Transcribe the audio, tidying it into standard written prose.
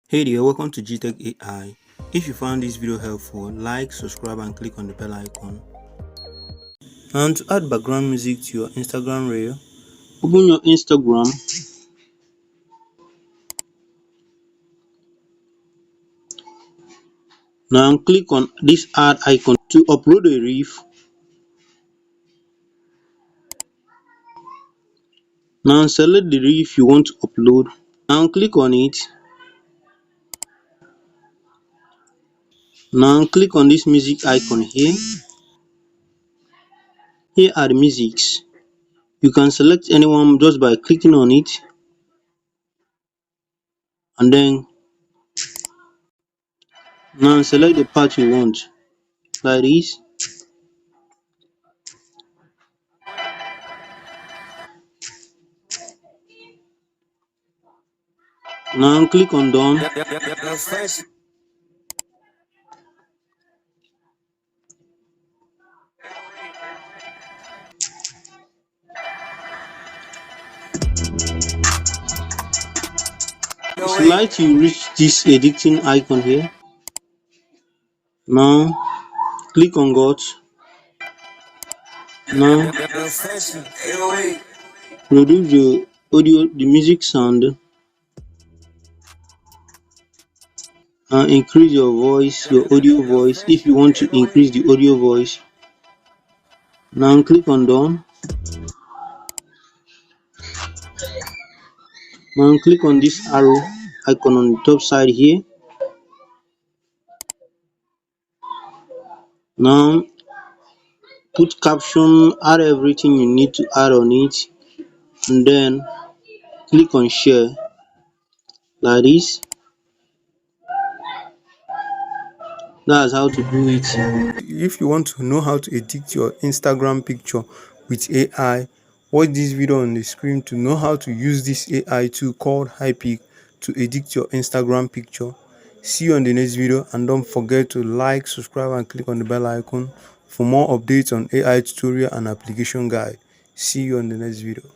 Hey there, welcome to Gtechai. If you found this video helpful, like, subscribe and click on the bell icon. And to add background music to your Instagram reel, open your Instagram. Now click on this add icon to upload a reel. Now select the reel you want to upload. Now click on it. Now click on this music icon here. Here are the musics. You can select anyone just by clicking on it and then now select the part you want like this. Now click on done. Select you reach this editing icon here. Now click on got. Now reduce the audio, the music sound, and increase your voice, your audio voice if you want to increase the audio voice. Now click on done. Now click on this arrow icon on the top side here. Now put caption, add everything you need to add on it, and then click on share like this. That's how to do it. If you want to know how to edit your Instagram picture with AI, watch this video on the screen to know how to use this AI tool called Hypic to edit your Instagram picture. See you on the next video, and don't forget to like, subscribe and click on the bell icon for more updates on AI tutorial and application guide. See you on the next video.